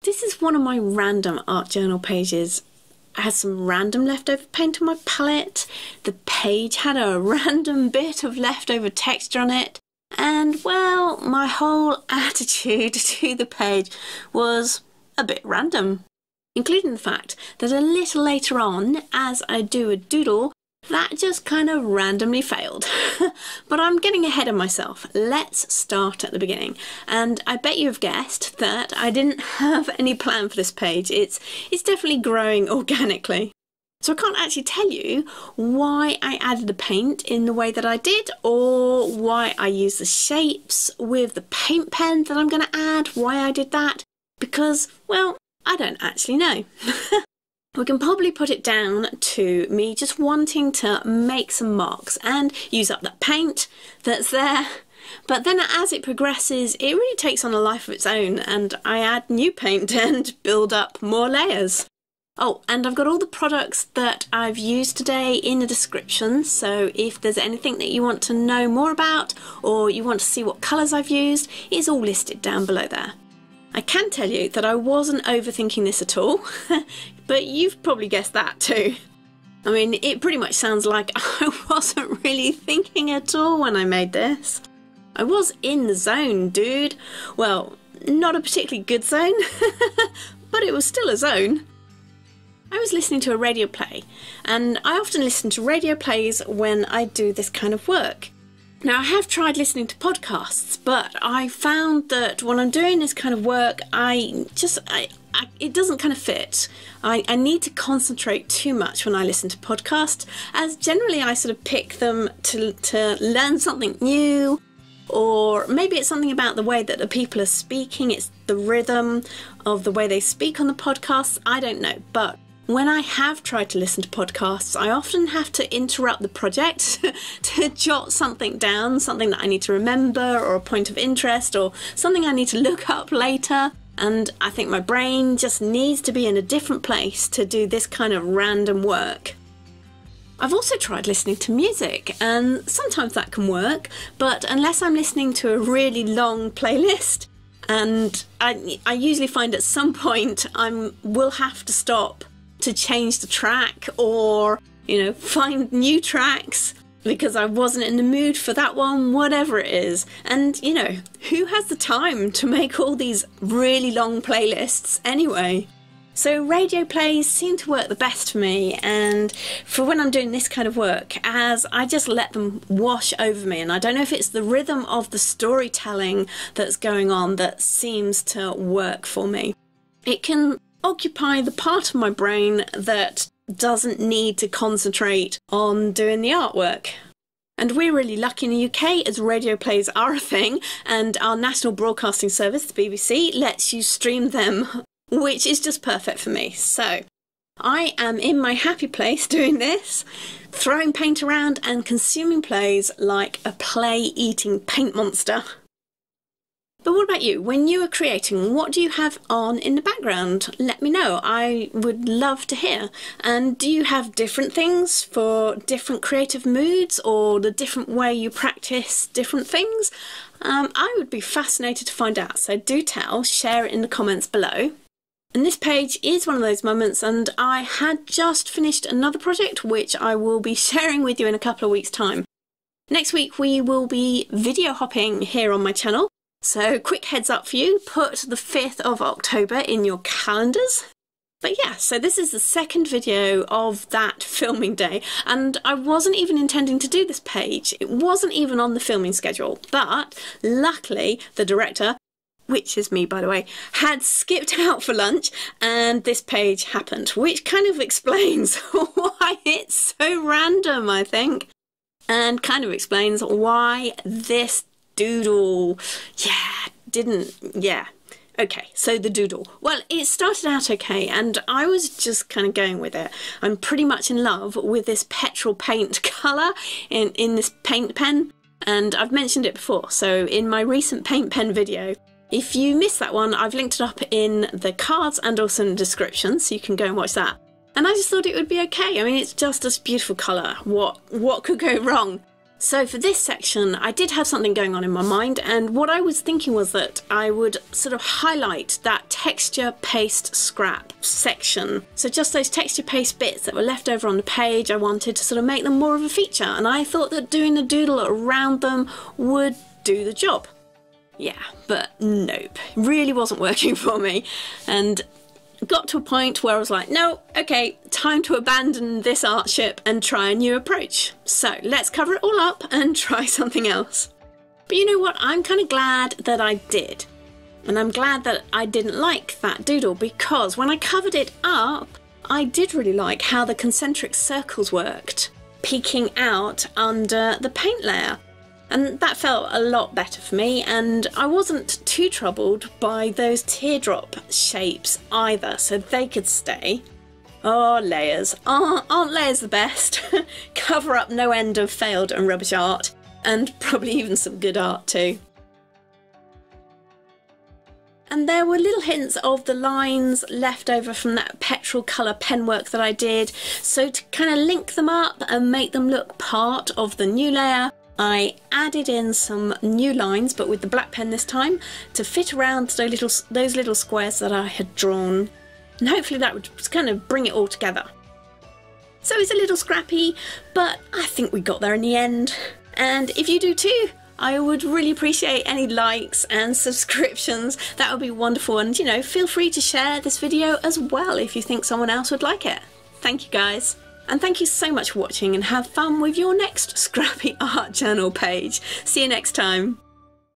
This is one of my random art journal pages. I had some random leftover paint on my palette, the page had a random bit of leftover texture on it, and well, my whole attitude to the page was a bit random, including the fact that a little later on, as I do a doodle, that just kind of randomly failed. But I'm getting ahead of myself. Let's start at the beginning. And I bet you have guessed that I didn't have any plan for this page. It's definitely growing organically. So I can't actually tell you why I added the paint in the way that I did, or why I used the shapes with the paint pen that I'm going to add, why I did that, because, well, I don't actually know. We can probably put it down to me just wanting to make some marks and use up that paint that's there. But then as it progresses, it really takes on a life of its own, and I add new paint and build up more layers. Oh, and I've got all the products that I've used today in the description, so if there's anything that you want to know more about, or you want to see what colours I've used, it's all listed down below there. I can tell you that I wasn't overthinking this at all, but you've probably guessed that too. I mean, it pretty much sounds like I wasn't really thinking at all when I made this. I was in the zone, dude. Well, not a particularly good zone, but it was still a zone. I was listening to a radio play, and I often listen to radio plays when I do this kind of work. Now, I have tried listening to podcasts, but I found that when I'm doing this kind of work, it doesn't kind of fit. I need to concentrate too much when I listen to podcasts, as generally I sort of pick them to learn something new, or maybe it's something about the way that the people are speaking, it's the rhythm of the way they speak on the podcasts, I don't know, but when I have tried to listen to podcasts, I often have to interrupt the project to jot something down, something that I need to remember, or a point of interest, or something I need to look up later. And I think my brain just needs to be in a different place to do this kind of random work. I've also tried listening to music, and sometimes that can work, but unless I'm listening to a really long playlist, and I usually find at some point I will have to stop to change the track, or, you know, find new tracks because I wasn't in the mood for that one, whatever it is. And, you know, who has the time to make all these really long playlists anyway? So radio plays seem to work the best for me, and for when I'm doing this kind of work, as I just let them wash over me, and I don't know if it's the rhythm of the storytelling that's going on that seems to work for me. It can occupy the part of my brain that doesn't need to concentrate on doing the artwork. And we're really lucky in the UK, as radio plays are a thing, and our national broadcasting service, the BBC, lets you stream them, which is just perfect for me. So I am in my happy place doing this, throwing paint around and consuming plays like a play-eating paint monster. But what about you? When you are creating, what do you have on in the background? Let me know. I would love to hear. And do you have different things for different creative moods, or the different way you practice different things? I would be fascinated to find out. So do tell, share it in the comments below. And this page is one of those moments, and I had just finished another project which I will be sharing with you in a couple of weeks' time. Next week we will be video hopping here on my channel. So quick heads up for you, put the 5th of October in your calendars. But yeah, so this is the second video of that filming day, and I wasn't even intending to do this page. It wasn't even on the filming schedule, but luckily the director, which is me by the way, had skipped out for lunch and this page happened, which kind of explains why it's so random, I think, and kind of explains why this doodle, okay, so the doodle. Well, it started out okay, and I was just kind of going with it. I'm pretty much in love with this Petrol paint colour in this paint pen, and I've mentioned it before, so in my recent paint pen video, if you missed that one, I've linked it up in the cards and also in the description, so you can go and watch that. And I just thought it would be okay. I mean, it's just this beautiful colour. What could go wrong? So for this section, I did have something going on in my mind, and what I was thinking was that I would sort of highlight that texture paste scrap section. So just those texture paste bits that were left over on the page, I wanted to sort of make them more of a feature, and I thought that doing a doodle around them would do the job. Yeah, but nope, really wasn't working for me, and got to a point where I was like, no, okay, time to abandon this art ship and try a new approach. So let's cover it all up and try something else. But you know what, I'm kind of glad that I did. And I'm glad that I didn't like that doodle, because when I covered it up, I did really like how the concentric circles worked, peeking out under the paint layer. And that felt a lot better for me, and I wasn't too troubled by those teardrop shapes either, so they could stay. Oh, layers. Aren't layers the best? Cover up no end of failed and rubbish art, and probably even some good art too. And there were little hints of the lines left over from that petrol colour penwork that I did, so to kind of link them up and make them look part of the new layer, I added in some new lines, but with the black pen this time, to fit around those little squares that I had drawn. And hopefully that would kind of bring it all together. So it's a little scrappy, but I think we got there in the end. And if you do too, I would really appreciate any likes and subscriptions. That would be wonderful. And, you know, feel free to share this video as well if you think someone else would like it. Thank you guys. And thank you so much for watching, and have fun with your next scrappy art journal page. See you next time.